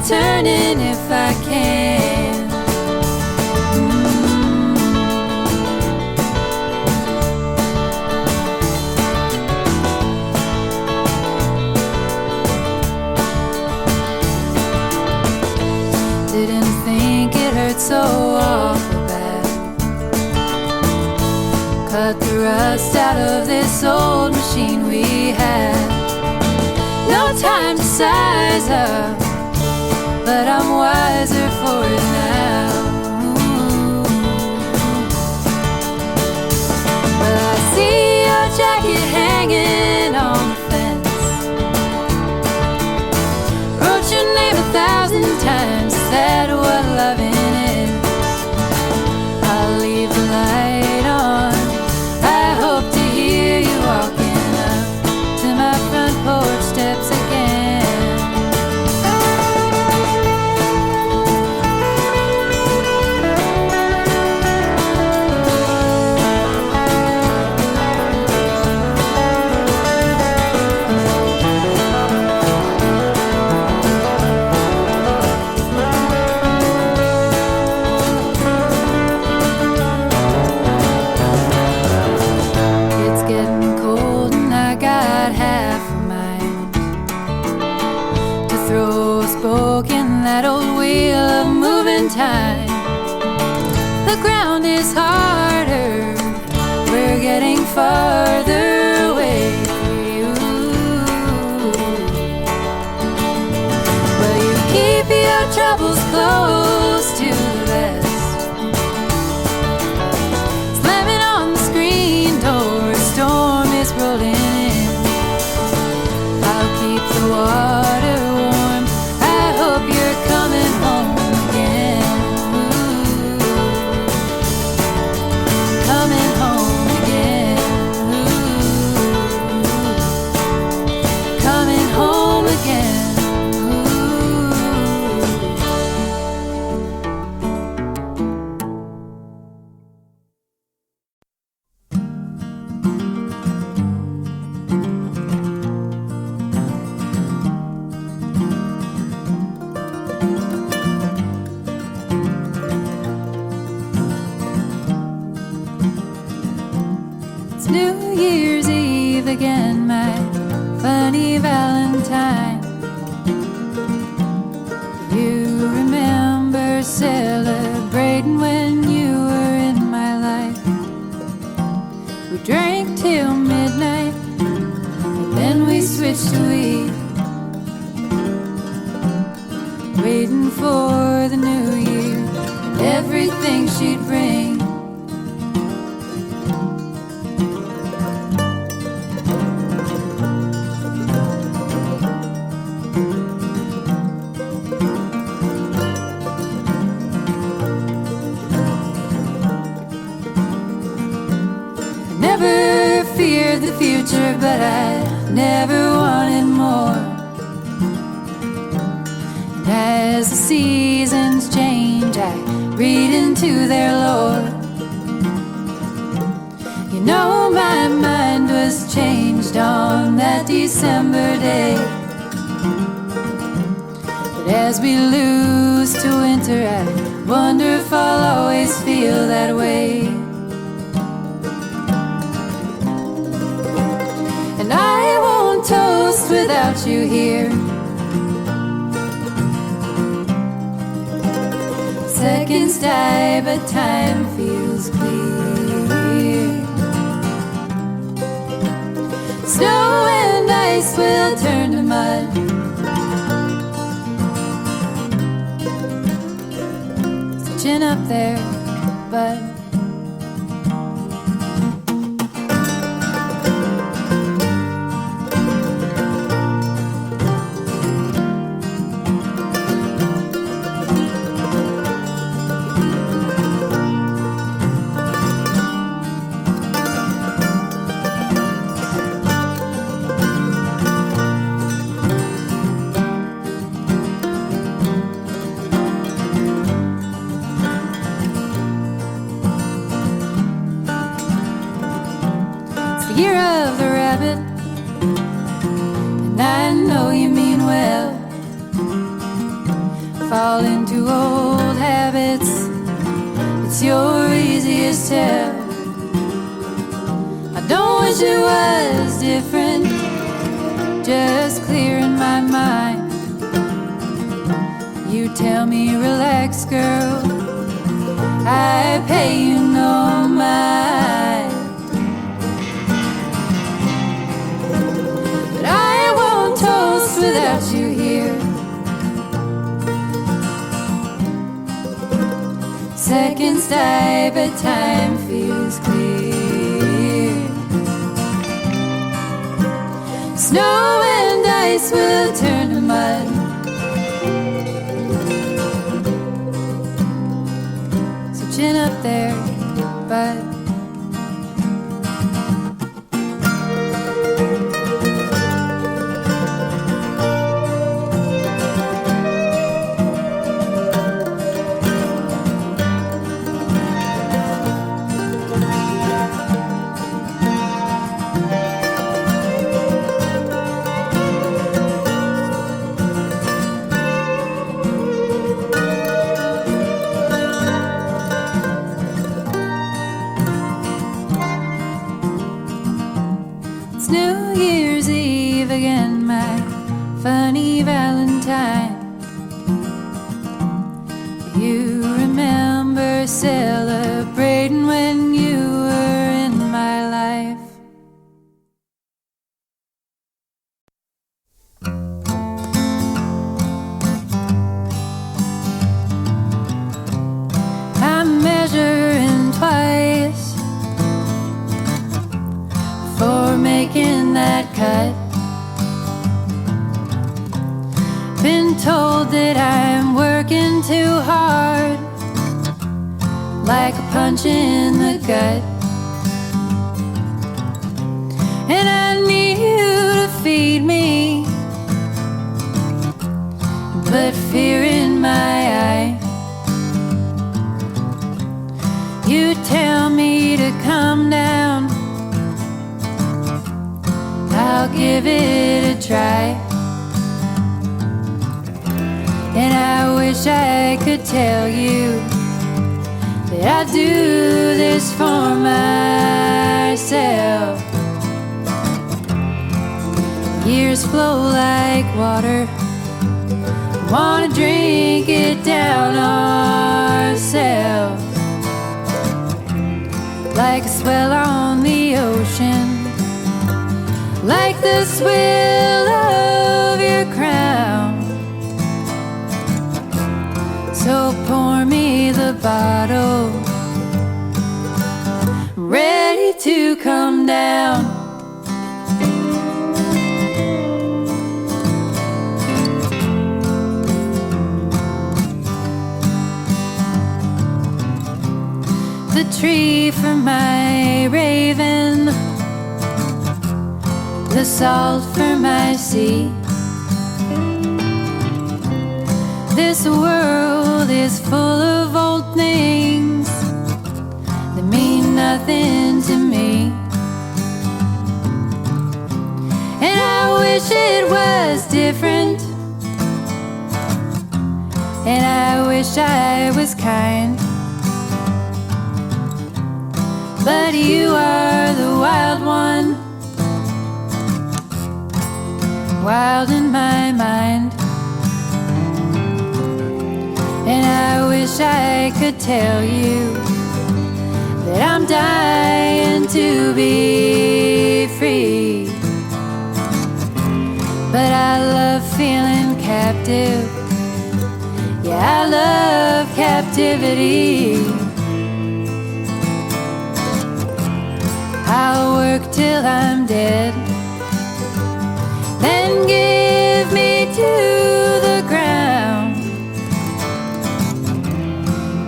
returning if I can. Didn't think it hurt so awful bad. Cut the rust out of this old machine we had. No time to size up, but I'm wiser for it now. Well, I see your jacket hanging on the fence. Wrote your name 1,000 times. Is that what loving is? I'll leave the light on. I hope to hear you walking up to my front porch steps again. That old wheel of moving time. The ground is harder, we're getting farther away. Well, you keep your troubles close to the vest, slamming on the screen door. A storm is rolling in. I'll keep the water warm. I hope you're coming home again. Ooh. Coming home again. Ooh. Coming home again. It's New Year's Eve again, my funny Valentine. You remember celebrating when you were in my life. We drank till midnight, and then we switched to weed, waiting for the new year and everything she'd bring. Never feared the future, but I never wanted more. And as the seasons change, I read into their lore. You know, my mind was changed on that December day. But as we lose to winter, I wonder if I'll always feel that way. And I won't toast without you here. Seconds die, but time feels clear. Snow and ice will turn to mud. So chin up there, bud. Year of the rabbit, and I know you mean well. fall into old habits. It's your easiest tell. I don't wish it was different, just clear in my mind. You tell me, relax, girl, I pay you no mind. But I won't toast without you here. Seconds die, but time feels clear. Snow and ice will turn to mud. So chin up there, bud. It's New Year's Eve again, my funny Valentine. You remember celebrating when you were in my life. I'm measuring twice for making that cut. Been told that I'm working too hard, like a punch in the gut. And I need you to feed me, but fear in my eye. You tell me to calm down, I'll give it a try. And I wish I could tell you that I do this for myself. Years flow like water, wanna drink it down ourselves. Like a swell on the ocean, like the swill of your crown. So pour me the bottle, ready to come down. The tree for my raven, the salt for my sea. This world is full of old things that mean nothing to me. And I wish it was different, and I wish I was kind. But you are the wild one, wild in my mind. And I wish I could tell you that I'm dying to be free. But I love feeling captive, yeah, I love captivity. I'll work till I'm dead, then give me to the ground.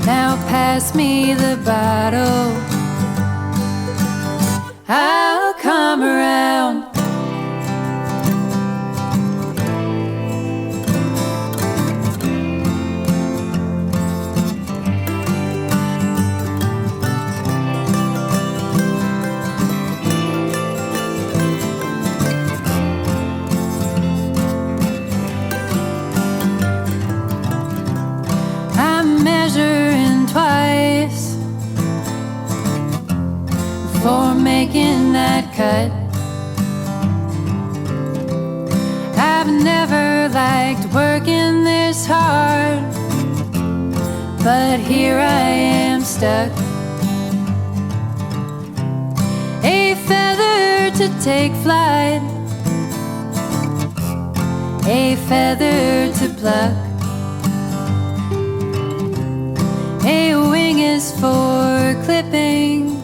Now pass me the bottle, I'll come around. for making that cut. I've never liked working this hard, but here I am stuck. A feather to take flight, a feather to pluck. A wing is for clipping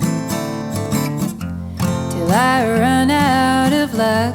till I run out of luck.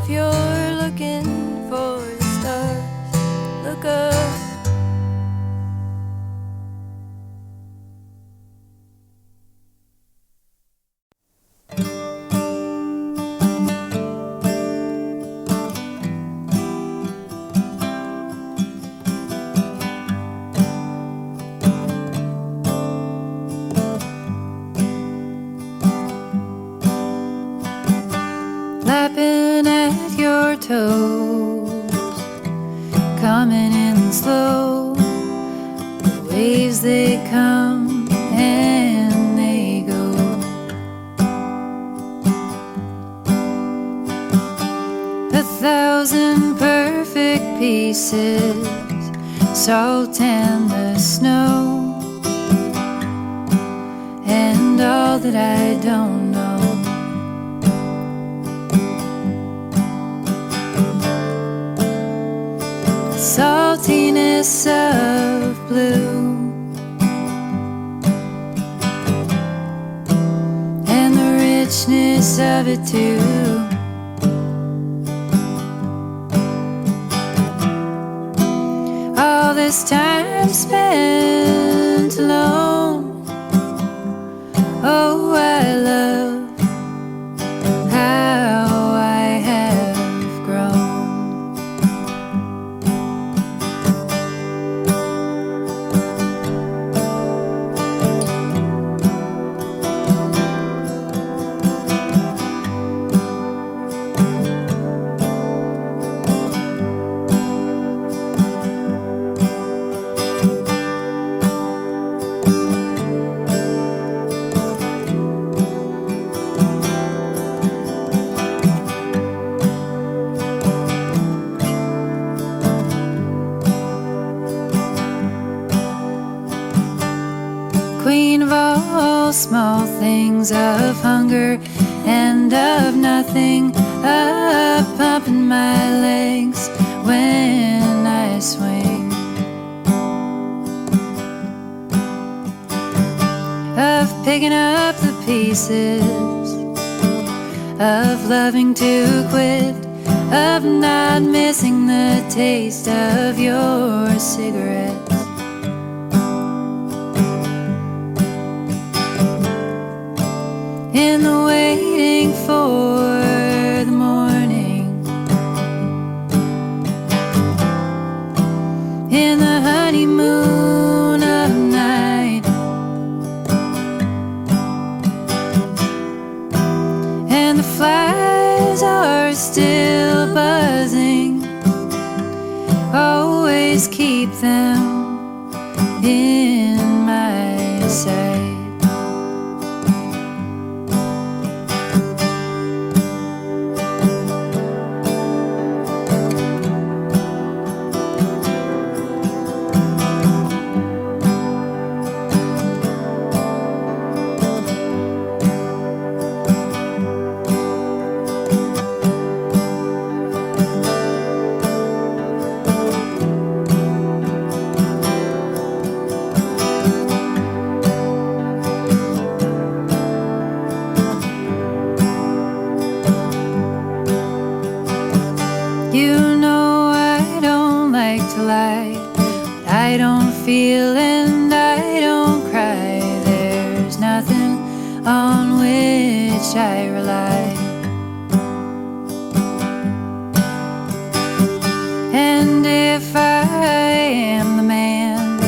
if you're looking for the stars, look up. Lapping at your toes, coming in slow. The waves, they come and they go. A thousand perfect pieces, salt and the snow, and all that I don't know. Saltiness of blue and the richness of it too. All this time spent alone, oh, I love how I have grown. Queen of all small things, of hunger and of nothing, of pumping my legs when I swing, of picking up the pieces, of loving to quit, of not missing the taste of your cigarettes. In the waiting for the morning, in the honeymoon of night, and the flies are still buzzing. Always keep them in my sight. You know I don't like to lie, I don't feel and I don't cry. There's nothing on which I rely. And if I am the man,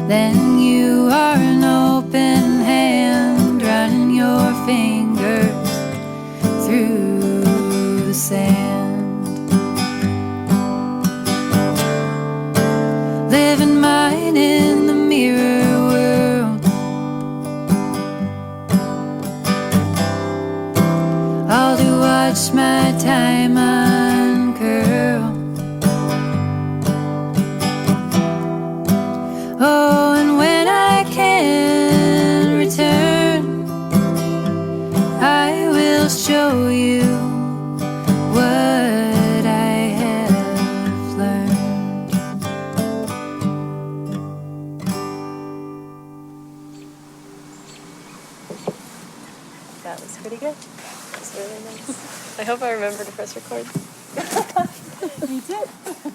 then you are an open hand, running your fingers through the sand. Living mine in the mirror world, all to watch my time uncurl. Oh, and when I can return, I will show you what I have learned. That was pretty good. That was really nice. I hope I remember to press record. Me too.